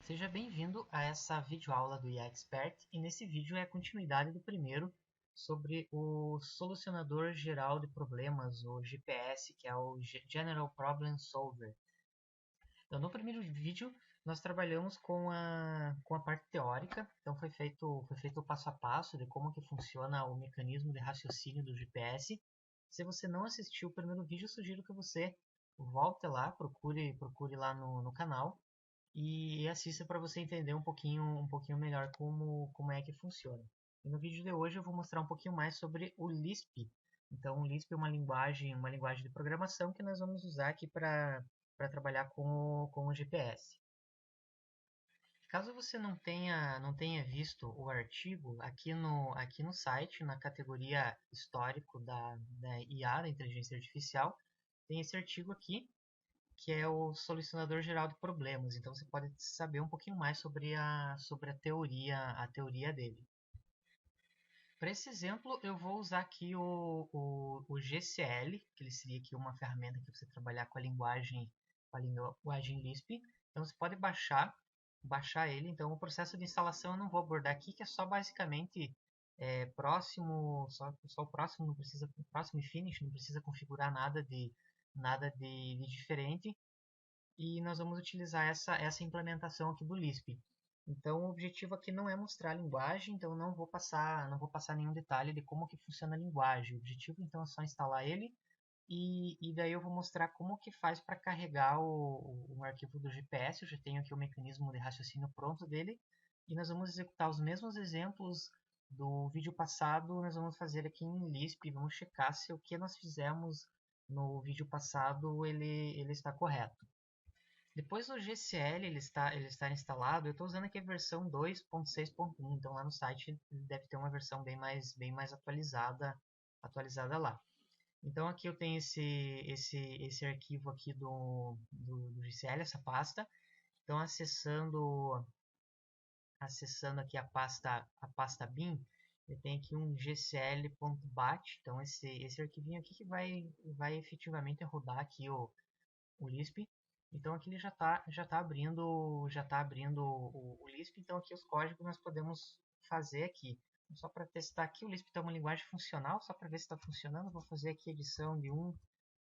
Seja bem-vindo a essa videoaula do IA Expert, e nesse vídeo é a continuidade do primeiro sobre o Solucionador Geral de Problemas, o GPS, que é o General Problem Solver. Então, no primeiro vídeo, nós trabalhamos com a parte teórica, então foi feito o passo a passo de como que funciona o mecanismo de raciocínio do GPS. Se você não assistiu o primeiro vídeo, eu sugiro que você volte lá, procure lá no canal, e assista para você entender um pouquinho melhor como é que funciona. E no vídeo de hoje eu vou mostrar um pouquinho mais sobre o Lisp. Então, o Lisp é uma linguagem de programação que nós vamos usar aqui para trabalhar com o GPS. Caso você não tenha visto o artigo, aqui no site, na categoria Histórico da IA, da Inteligência Artificial, tem esse artigo aqui, que é o Solucionador Geral de Problemas. Então você pode saber um pouquinho mais sobre a teoria dele. Para esse exemplo, eu vou usar aqui o GCL, que ele seria aqui uma ferramenta que você trabalhar com a linguagem Lisp. Então você pode baixar ele. Então o processo de instalação eu não vou abordar aqui, que é só basicamente próximo, só o próximo, não precisa, próximo e finish, não precisa configurar nada de diferente, e nós vamos utilizar essa implementação aqui do Lisp. Então, o objetivo aqui não é mostrar a linguagem, então não vou passar nenhum detalhe de como que funciona a linguagem. O objetivo, então, é só instalar ele, e daí eu vou mostrar como que faz para carregar o arquivo do GPS. Eu já tenho aqui o mecanismo de raciocínio pronto dele, e nós vamos executar os mesmos exemplos do vídeo passado, nós vamos fazer aqui em Lisp, vamos checar se o que nós fizemos no vídeo passado ele está correto. Depois do GCL ele está instalado, eu estou usando aqui a versão 2.6.1, então lá no site deve ter uma versão bem mais atualizada lá. Então aqui eu tenho esse arquivo aqui do GCL, essa pasta. Então acessando aqui a pasta bin, eu tenho aqui um gcl.bat, então esse arquivinho aqui que vai efetivamente rodar aqui o Lisp. Então aqui ele já tá abrindo o Lisp. Então aqui os códigos nós podemos fazer aqui. Então, só para testar aqui, o Lisp tem uma linguagem funcional, só para ver se está funcionando. Vou fazer aqui a edição de 1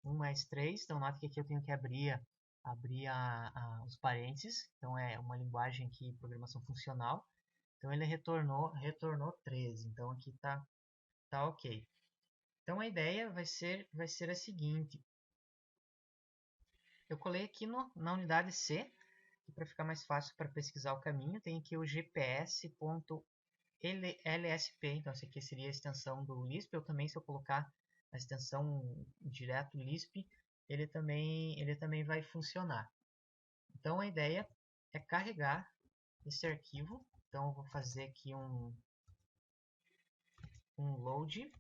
mais 3. Então nota que aqui eu tenho que abrir os parênteses. Então é uma linguagem aqui, programação funcional. Então ele retornou 13. Então aqui tá ok. Então a ideia vai ser a seguinte: eu colei aqui na unidade C, e para ficar mais fácil para pesquisar o caminho, tem aqui o gps.lsp. Então, essa aqui seria a extensão do Lisp. Eu também, se eu colocar a extensão direto Lisp, ele também vai funcionar. Então, a ideia é carregar esse arquivo. Então, eu vou fazer aqui um load.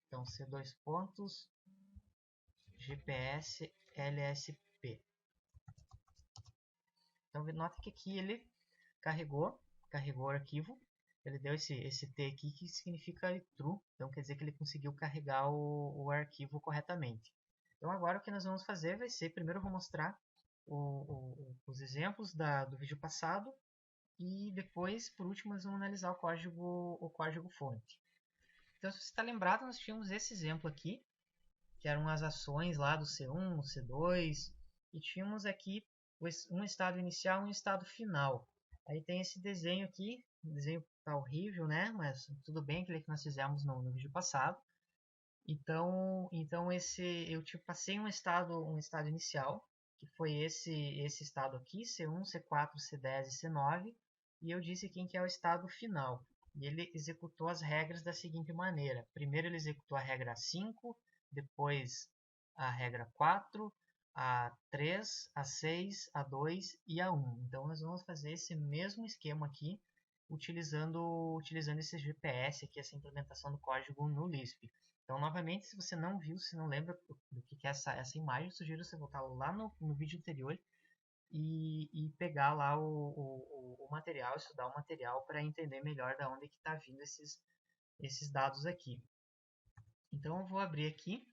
Então, C2 pontos, gps lsp. Então, nota que aqui ele carregou o arquivo. Ele deu esse T aqui que significa true, então quer dizer que ele conseguiu carregar o arquivo corretamente. Então agora o que nós vamos fazer vai ser, primeiro eu vou mostrar os exemplos do vídeo passado, e depois, por último, nós vamos analisar o código fonte. Então, se você está lembrado, nós tínhamos esse exemplo aqui, que eram as ações lá do C1, o C2, e tínhamos aqui um estado inicial e um estado final. Aí tem esse desenho aqui, o desenho tá horrível, né? Mas tudo bem, aquele que nós fizemos no vídeo passado. Então eu passei um estado inicial, que foi esse estado aqui, C1, C4, C10 e C9, e eu disse quem que é o estado final. E ele executou as regras da seguinte maneira: primeiro ele executou a regra 5, depois a regra 4, a 3, a 6, a 2 e a 1. Então nós vamos fazer esse mesmo esquema aqui, utilizando esse GPS aqui, essa implementação do código no Lisp. Então, novamente, se você não viu, se não lembra do que é essa imagem, eu sugiro você voltar lá no vídeo anterior e pegar lá o material, estudar o material para entender melhor de onde que está vindo esses dados aqui. Então, eu vou abrir aqui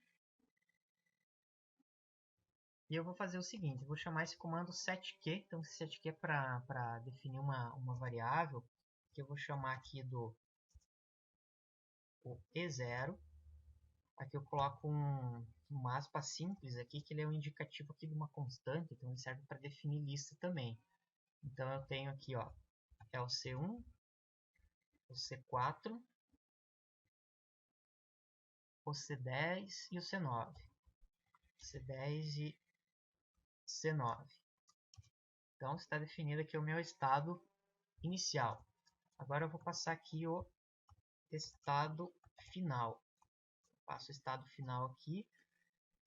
E eu vou fazer o seguinte, eu vou chamar esse comando setQ, então esse setQ é para definir uma variável, que eu vou chamar aqui do o E0. Aqui eu coloco uma aspa simples aqui, que ele é um indicativo aqui de uma constante, então ele serve para definir lista também. Então eu tenho aqui, ó, é o C1, o C4, o C10 e o C9. C10 e C9. Então está definido aqui o meu estado inicial. Agora eu vou passar aqui o estado final. Passo o estado final aqui,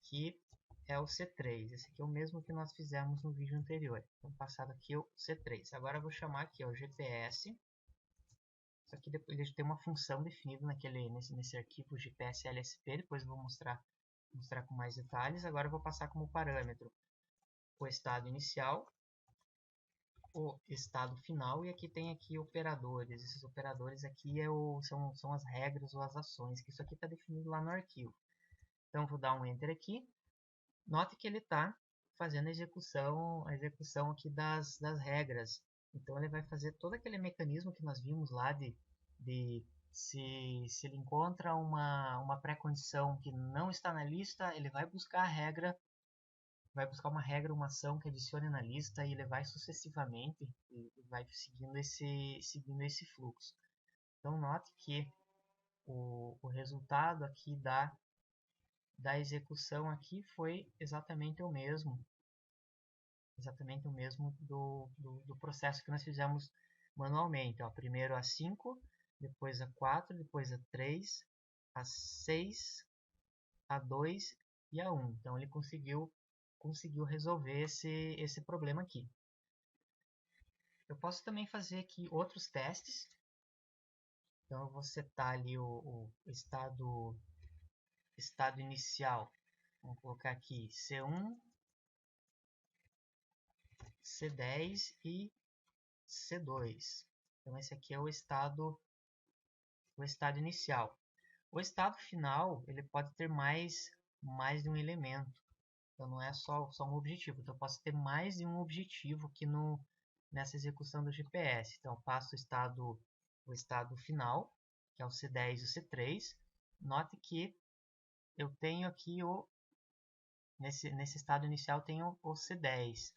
que é o C3. Esse aqui é o mesmo que nós fizemos no vídeo anterior. Então, passado aqui o C3. Agora eu vou chamar aqui o GPS. Isso aqui depois ele tem uma função definida nesse arquivo GPS LSP. Depois eu vou mostrar com mais detalhes. Agora eu vou passar como parâmetro o estado inicial, o estado final, e aqui tem aqui operadores. Esses operadores aqui são as regras ou as ações, que isso aqui está definido lá no arquivo. Então vou dar um Enter aqui. Note que ele está fazendo a execução aqui das regras. Então ele vai fazer todo aquele mecanismo que nós vimos lá de se ele encontra uma pré-condição que não está na lista, ele vai buscar a regra, vai buscar uma regra, uma ação que adicione na lista, e ele vai sucessivamente e vai seguindo esse fluxo. Então note que o resultado aqui da execução aqui foi exatamente o mesmo do processo que nós fizemos manualmente. Ó, primeiro a 5, depois a 4, depois a 3, a 6, a 2 e a 1. Então ele conseguiu resolver esse problema aqui. Eu posso também fazer aqui outros testes. Então eu vou setar ali o estado inicial. Vamos colocar aqui C1, C10 e C2. Então esse aqui é o estado inicial. O estado final ele pode ter mais de um elemento. Então não é só um objetivo. Então eu posso ter mais de um objetivo aqui nessa execução do GPS. Então eu passo o estado final, que é o C10 e o C3. Note que eu tenho aqui nesse estado inicial tenho o C10.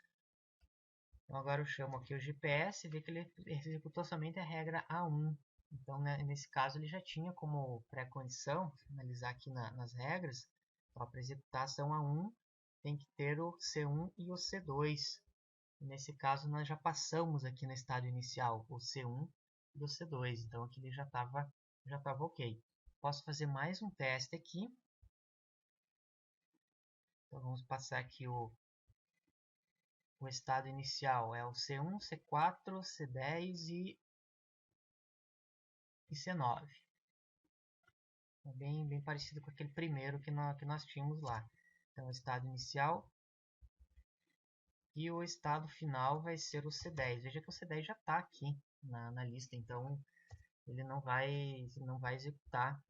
Então agora eu chamo aqui o GPS e vê que ele executou somente a regra A1. Então, né, nesse caso, ele já tinha como pré-condição, analisar aqui nas regras, para executar a ação A1, tem que ter o C1 e o C2. E nesse caso, nós já passamos aqui no estado inicial o C1 e o C2. Então, aqui ele já estava ok. Posso fazer mais um teste aqui. Então, vamos passar aqui o estado inicial. É o C1, C4, C10 e C9. É bem parecido com aquele primeiro que nós tínhamos lá. Então, o estado inicial e o estado final vai ser o C10. Veja que o C10 já está aqui na lista, então ele não vai executar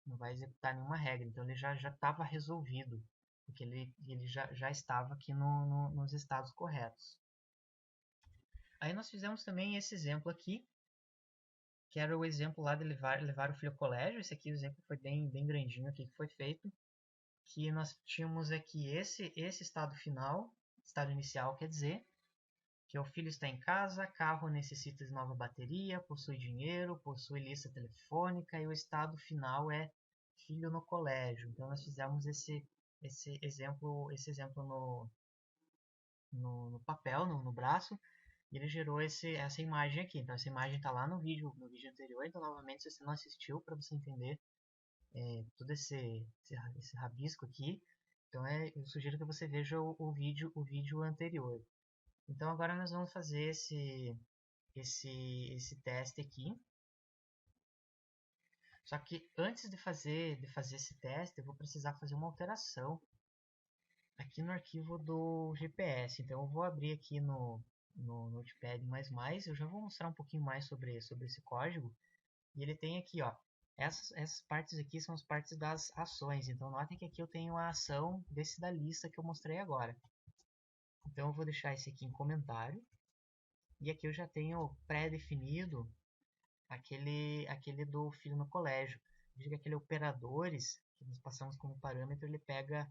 nenhuma regra. Então, ele já estava resolvido, porque ele já estava aqui nos estados corretos. Aí nós fizemos também esse exemplo aqui, que era o exemplo lá de levar o filho ao colégio. Esse aqui, o exemplo foi bem grandinho aqui que foi feito. Que nós tínhamos aqui esse estado final, estado inicial, quer dizer, que o filho está em casa, carro necessita de nova bateria, possui dinheiro, possui lista telefônica, e o estado final é filho no colégio. Então nós fizemos esse exemplo no papel, no braço, e ele gerou essa imagem aqui. Então essa imagem está lá no vídeo anterior. Então novamente, se você não assistiu, para você entender todo esse rabisco aqui, então eu sugiro que você veja o vídeo anterior. Então agora nós vamos fazer esse teste aqui. Só que antes de fazer esse teste, eu vou precisar fazer uma alteração aqui no arquivo do GPS. Então eu vou abrir aqui no Notepad++, eu já vou mostrar um pouquinho mais sobre esse código. E ele tem aqui, ó, essas partes aqui são as partes das ações. Então notem que aqui eu tenho a ação da lista que eu mostrei agora. Então eu vou deixar esse aqui em comentário. E aqui eu já tenho pré-definido aquele do filho no colégio. Veja que aquele operadores que nós passamos como parâmetro, ele pega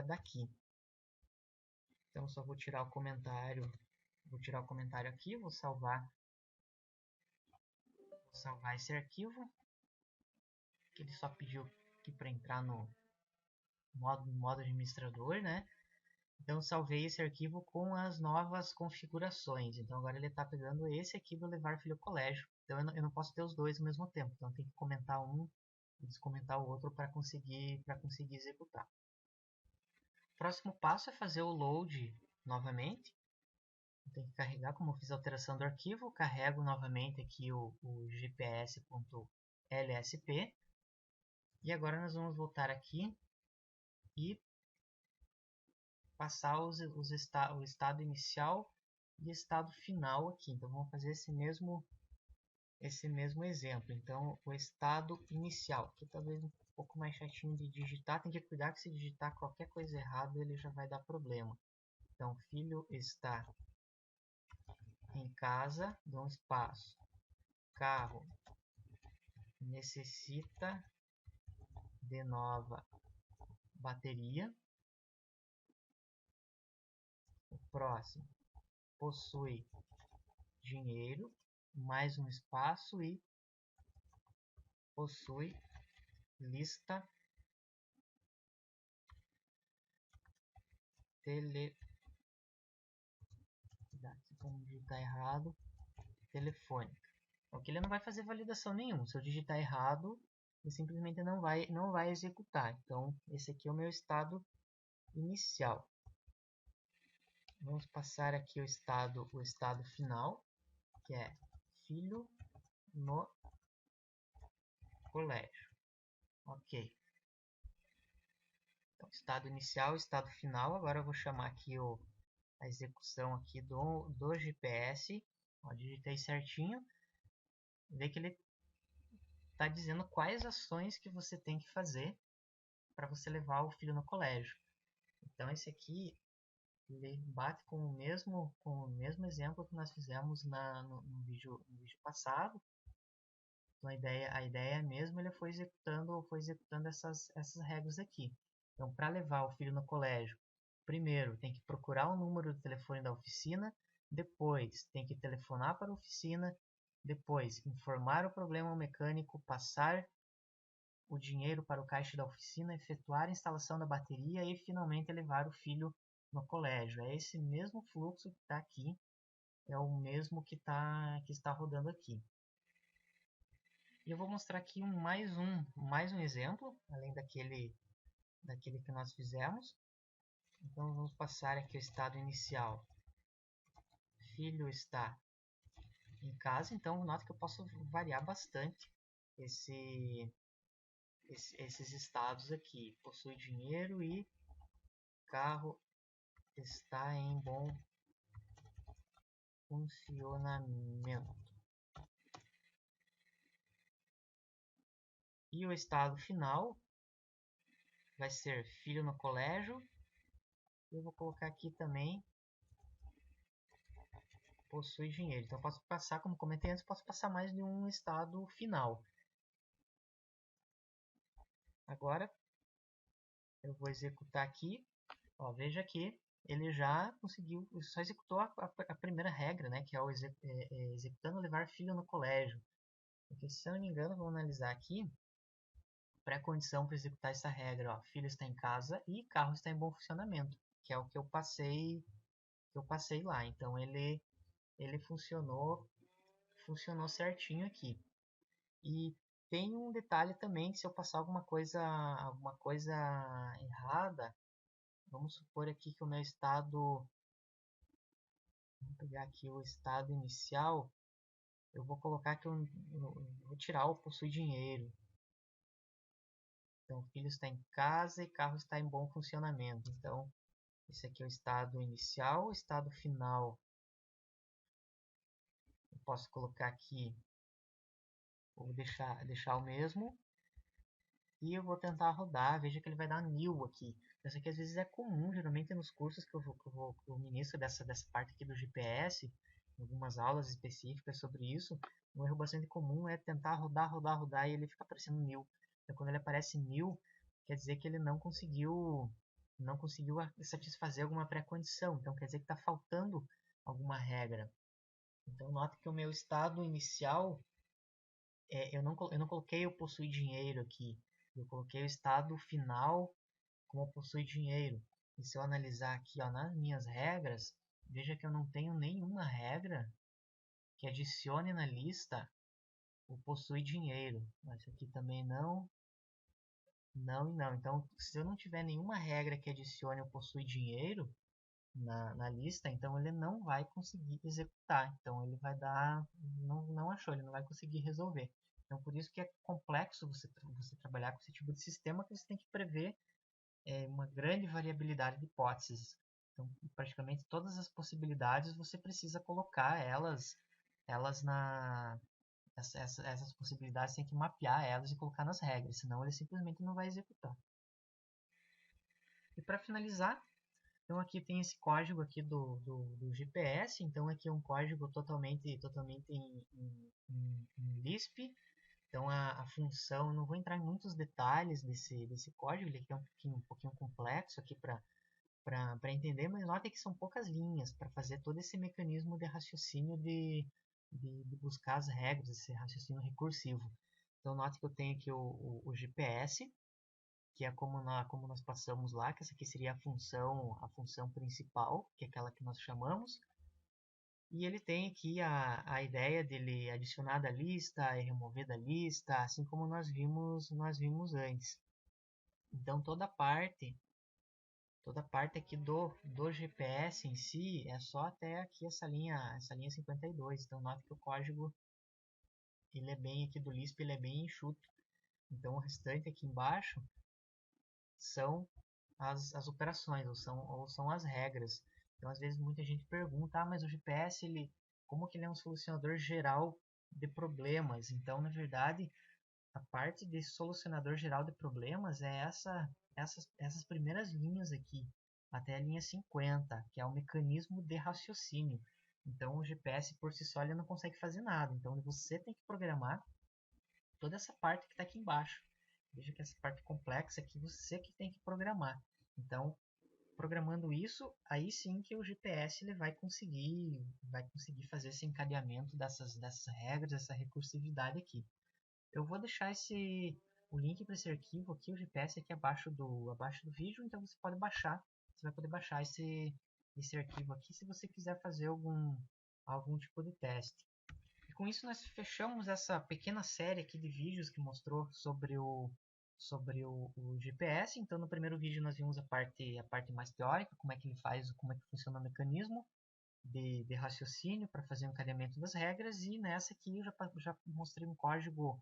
daqui. Então só vou tirar o comentário aqui, vou salvar esse arquivo, que ele só pediu aqui para entrar no modo administrador, né? Então salvei esse arquivo com as novas configurações. Então agora ele está pegando esse aqui do levar filho ao colégio. Então eu não posso ter os dois ao mesmo tempo. Então tem que comentar um e descomentar o outro para conseguir executar. O próximo passo é fazer o load novamente. Tem que carregar, como eu fiz a alteração do arquivo, carrego novamente aqui o gps.lsp. E agora nós vamos voltar aqui e passar o estado inicial e estado final aqui. Então vamos fazer esse mesmo exemplo. Então o estado inicial, aqui talvez um pouco mais chatinho de digitar, tem que cuidar que se digitar qualquer coisa errada ele já vai dar problema. Então filho está em casa, dá um espaço, carro necessita de nova bateria. O próximo possui dinheiro, mais um espaço e possui lista vamos digitar errado, telefônica. Aqui ele não vai fazer validação nenhuma. Se eu digitar errado, ele simplesmente não vai executar. Então, esse aqui é o meu estado inicial. Vamos passar aqui o estado final, que é filho no colégio. Ok. Então, estado inicial, estado final. Agora eu vou chamar aqui a execução aqui do GPS. Ó, digitei certinho. Vê que ele está dizendo quais ações que você tem que fazer para você levar o filho no colégio. Então esse aqui ele bate com o mesmo exemplo que nós fizemos no vídeo passado. Então a ideia é mesmo, ele foi executando essas regras aqui. Então para levar o filho no colégio, primeiro tem que procurar o número do telefone da oficina, depois tem que telefonar para a oficina, depois informar o problema ao mecânico, passar o dinheiro para o caixa da oficina, efetuar a instalação da bateria e finalmente levar o filho no colégio. É esse mesmo fluxo que está aqui, é o mesmo que está rodando aqui. E eu vou mostrar aqui mais um exemplo, além daquele que nós fizemos. Então vamos passar aqui o estado inicial. Filho está em casa, então nota que eu posso variar bastante esses estados aqui. Possui dinheiro e carro está em bom funcionamento. E o estado final vai ser filho no colégio. Eu vou colocar aqui também possui dinheiro. Então eu posso passar, como comentei antes, posso passar mais de um estado final. Agora eu vou executar aqui. Ó, veja que ele já conseguiu, só executou a primeira regra, né, que é o executando levar filho no colégio. Porque, se eu não me engano, vou analisar aqui, pré-condição para executar essa regra, ó, filho está em casa e carro está em bom funcionamento, que é o que eu passei lá. Então ele funcionou certinho aqui. E tem um detalhe também, que se eu passar alguma coisa errada, vamos supor aqui que o meu estado, vamos pegar aqui o estado inicial, eu vou colocar que eu vou tirar o possui dinheiro. Então, o filho está em casa e carro está em bom funcionamento. Então, esse aqui é o estado inicial. O estado final, eu posso colocar aqui, vou deixar o mesmo. E eu vou tentar rodar, veja que ele vai dar new aqui. Eu sei que às vezes é comum, geralmente nos cursos que eu ministro dessa parte aqui do GPS, algumas aulas específicas sobre isso, um erro bastante comum é tentar rodar e ele fica aparecendo 1000. Então quando ele aparece 1000, quer dizer que ele não conseguiu satisfazer alguma pré-condição, então quer dizer que está faltando alguma regra. Então nota que o meu estado inicial, eu não coloquei o possui dinheiro aqui, eu coloquei o estado final como possui dinheiro. E se eu analisar aqui, ó, nas minhas regras, veja que eu não tenho nenhuma regra que adicione na lista o possui dinheiro. Essa aqui também não, não e não. Então, se eu não tiver nenhuma regra que adicione o possui dinheiro na lista, então ele não vai conseguir executar. Então ele vai dar, não achou, ele não vai conseguir resolver. Então por isso que é complexo você trabalhar com esse tipo de sistema, que você tem que prever uma grande variabilidade de hipóteses. Então, praticamente todas as possibilidades você precisa colocar elas essas possibilidades tem que mapear elas e colocar nas regras, senão ele simplesmente não vai executar. E para finalizar, então aqui tem esse código aqui do GPS, então aqui é um código totalmente em Lisp. Então a função, não vou entrar em muitos detalhes desse código, ele aqui é um pouquinho complexo aqui para entender, mas nota que são poucas linhas para fazer todo esse mecanismo de raciocínio de buscar as regras, esse raciocínio recursivo. Então note que eu tenho aqui o GPS, que é como nós passamos lá, que essa aqui seria a função principal, que é aquela que nós chamamos. E ele tem aqui a ideia dele adicionar da lista e remover da lista, assim como nós vimos antes. Então toda parte aqui do GPS em si é só até aqui essa linha 52. Então note que o código ele é bem aqui do Lisp, ele é bem enxuto. Então o restante aqui embaixo são as operações, ou são as regras. Então às vezes muita gente pergunta, mas o GPS como que ele é um solucionador geral de problemas? Então na verdade a parte de solucionador geral de problemas é essas primeiras linhas aqui, até a linha 50, que é o mecanismo de raciocínio. Então o GPS por si só ele não consegue fazer nada. Então você tem que programar toda essa parte que está aqui embaixo. Veja que essa parte complexa aqui você que tem que programar. Então, programando isso, aí sim que o GPS ele vai conseguir fazer esse encadeamento dessas regras, essa recursividade aqui. Eu vou deixar o link para esse arquivo aqui, o GPS aqui abaixo do vídeo, então você pode baixar. Você vai poder baixar esse arquivo aqui se você quiser fazer algum tipo de teste. E com isso nós fechamos essa pequena série aqui de vídeos que mostrou sobre o GPS. Então no primeiro vídeo nós vimos a parte mais teórica, como é que ele faz, como é que funciona o mecanismo de raciocínio para fazer o encadeamento das regras, e nessa aqui eu já mostrei um código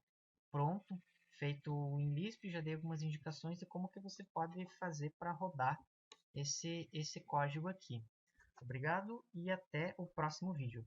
pronto, feito em Lisp, já dei algumas indicações de como que você pode fazer para rodar esse código aqui. Obrigado e até o próximo vídeo.